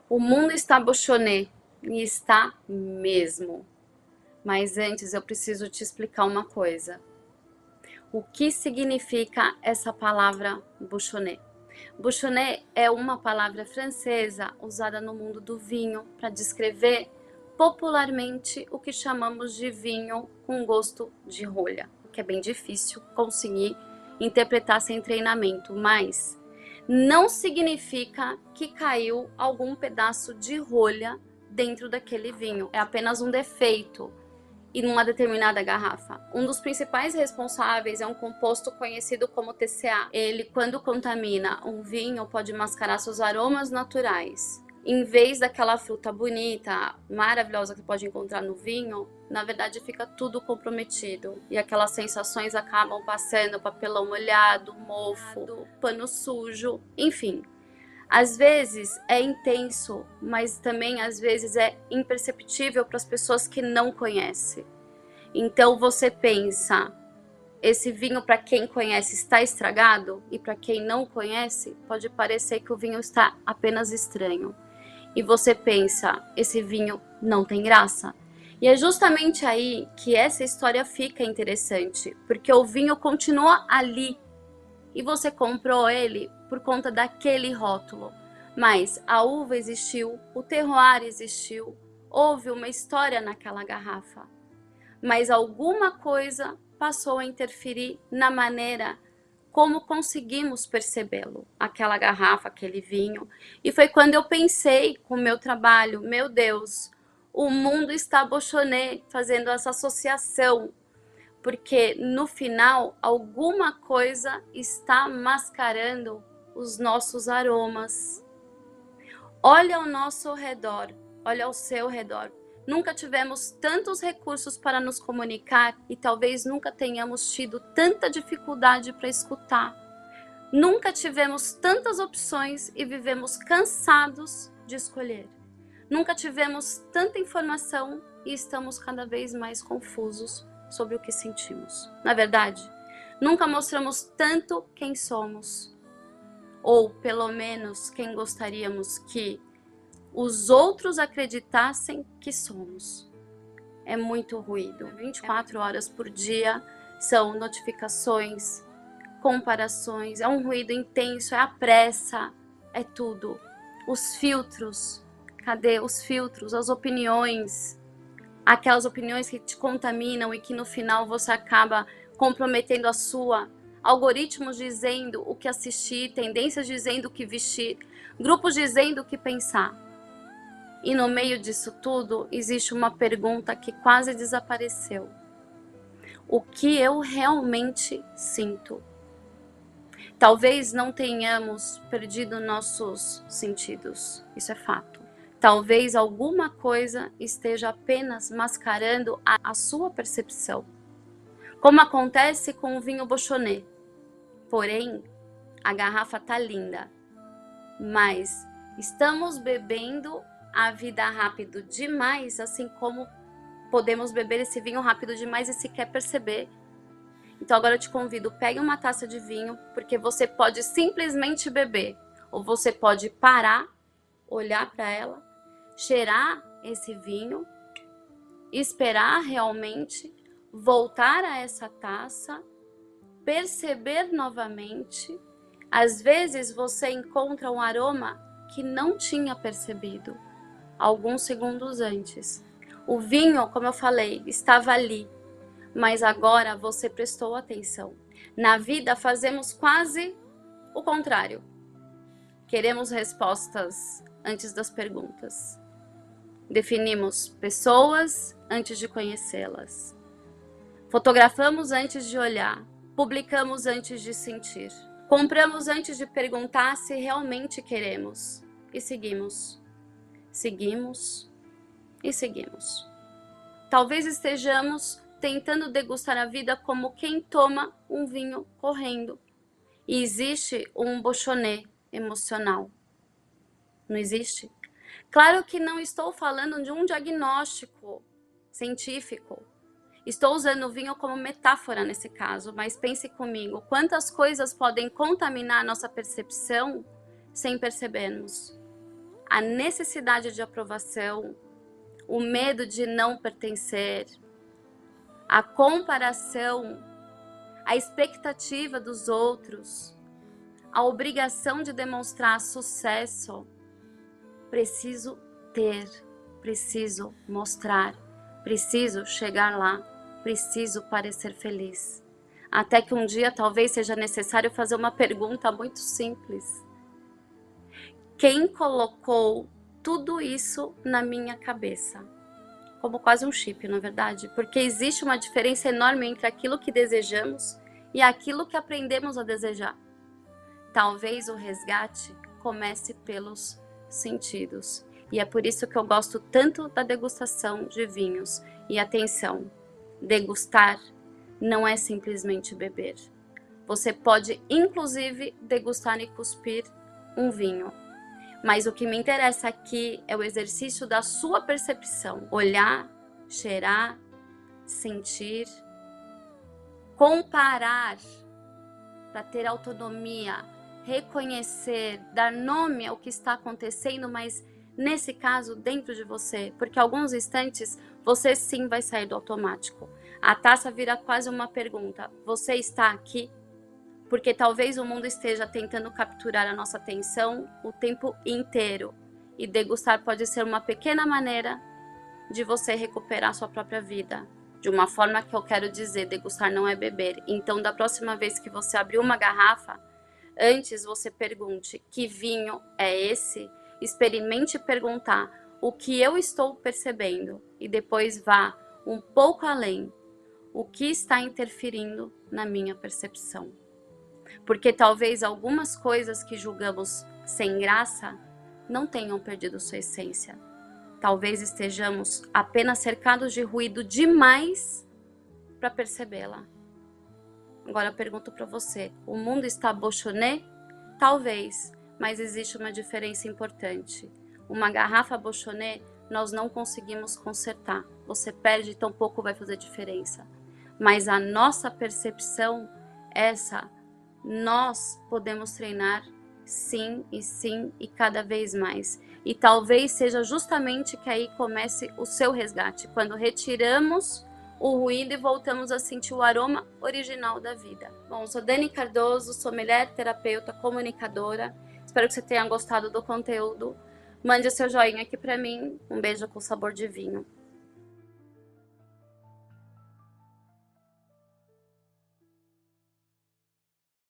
O mundo está bochonê, e está mesmo. Mas antes eu preciso te explicar uma coisa. O que significa essa palavra bouchonné? Bouchonné é uma palavra francesa usada no mundo do vinho para descrever popularmente o que chamamos de vinho com gosto de rolha, o que é bem difícil conseguir interpretar sem treinamento, mas não significa que caiu algum pedaço de rolha dentro daquele vinho, é apenas um defeito e numa determinada garrafa. Um dos principais responsáveis é um composto conhecido como TCA. Ele, quando contamina um vinho, pode mascarar seus aromas naturais. Em vez daquela fruta bonita, maravilhosa que pode encontrar no vinho, na verdade fica tudo comprometido. E aquelas sensações acabam passando, papelão molhado, mofo, pano sujo, enfim. Às vezes é intenso, mas também às vezes é imperceptível para as pessoas que não conhecem. Então você pensa, esse vinho para quem conhece está estragado? E para quem não conhece, pode parecer que o vinho está apenas estranho. E você pensa, esse vinho não tem graça? E é justamente aí que essa história fica interessante, porque o vinho continua ali. E você comprou ele por conta daquele rótulo. Mas a uva existiu, o terroir existiu, houve uma história naquela garrafa. Mas alguma coisa passou a interferir na maneira como conseguimos percebê-lo, aquela garrafa, aquele vinho. E foi quando eu pensei com o meu trabalho, meu Deus, o mundo está bochonê, fazendo essa associação, porque no final alguma coisa está mascarando os nossos aromas. Olha ao nosso redor, olha ao seu redor. Nunca tivemos tantos recursos para nos comunicar e talvez nunca tenhamos tido tanta dificuldade para escutar. Nunca tivemos tantas opções e vivemos cansados de escolher. Nunca tivemos tanta informação e estamos cada vez mais confusos sobre o que sentimos. Na verdade, nunca mostramos tanto quem somos, ou pelo menos quem gostaríamos que os outros acreditassem que somos. É muito ruído. 24 horas por dia são notificações, comparações, é um ruído intenso, é a pressa, é tudo. Os filtros, cadê os filtros, as opiniões, aquelas opiniões que te contaminam e que no final você acaba comprometendo a sua. Algoritmos dizendo o que assistir, tendências dizendo o que vestir, grupos dizendo o que pensar. E no meio disso tudo, existe uma pergunta que quase desapareceu. O que eu realmente sinto? Talvez não tenhamos perdido nossos sentidos, isso é fato. Talvez alguma coisa esteja apenas mascarando a sua percepção. Como acontece com o vinho bochonê. Porém, a garrafa tá linda, mas estamos bebendo a vida rápido demais, assim como podemos beber esse vinho rápido demais e sequer perceber. Então agora eu te convido, pegue uma taça de vinho, porque você pode simplesmente beber, ou você pode parar, olhar para ela, cheirar esse vinho, esperar realmente, voltar a essa taça, perceber novamente. Às vezes você encontra um aroma que não tinha percebido alguns segundos antes. O vinho, como eu falei, estava ali, mas agora você prestou atenção. Na vida fazemos quase o contrário. Queremos respostas antes das perguntas. Definimos pessoas antes de conhecê-las. Fotografamos antes de olhar. Publicamos antes de sentir. Compramos antes de perguntar se realmente queremos. E seguimos. Seguimos e seguimos. Talvez estejamos tentando degustar a vida como quem toma um vinho correndo. E existe um bochonê emocional. Não existe? Claro que não estou falando de um diagnóstico científico. Estou usando o vinho como metáfora nesse caso, mas pense comigo, quantas coisas podem contaminar a nossa percepção sem percebermos? a necessidade de aprovação, o medo de não pertencer, a comparação, a expectativa dos outros, a obrigação de demonstrar sucesso. Preciso ter, preciso mostrar, preciso chegar lá, preciso parecer feliz. Até que um dia talvez seja necessário fazer uma pergunta muito simples. Quem colocou tudo isso na minha cabeça? Como quase um chip, na verdade, porque existe uma diferença enorme entre aquilo que desejamos e aquilo que aprendemos a desejar. Talvez o resgate comece pelos sentidos. E é por isso que eu gosto tanto da degustação de vinhos. E atenção, degustar não é simplesmente beber. Você pode, inclusive, degustar e cuspir um vinho. Mas o que me interessa aqui é o exercício da sua percepção. Olhar, cheirar, sentir, comparar para ter autonomia, reconhecer, dar nome ao que está acontecendo, mas nesse caso dentro de você, porque alguns instantes você sim vai sair do automático. A taça vira quase uma pergunta: você está aqui? Porque talvez o mundo esteja tentando capturar a nossa atenção o tempo inteiro. E degustar pode ser uma pequena maneira de você recuperar sua própria vida. De uma forma que eu quero dizer, degustar não é beber. Então, da próxima vez que você abrir uma garrafa, antes você pergunte: que vinho é esse? Experimente perguntar: o que eu estou percebendo? E depois vá um pouco além: o que está interferindo na minha percepção? Porque talvez algumas coisas que julgamos sem graça não tenham perdido sua essência. Talvez estejamos apenas cercados de ruído demais para percebê-la. Agora eu pergunto para você: o mundo está bochonê? Talvez, mas existe uma diferença importante. Uma garrafa bochonê nós não conseguimos consertar. Você perde e tampouco vai fazer diferença. Mas a nossa percepção, essa nós podemos treinar sim e cada vez mais. E talvez seja justamente que aí comece o seu resgate, quando retiramos o ruído e voltamos a sentir o aroma original da vida. Bom, sou Dani Cardoso, sou mulher, terapeuta, comunicadora. Espero que você tenha gostado do conteúdo. Mande o seu joinha aqui pra mim. Um beijo com sabor de vinho.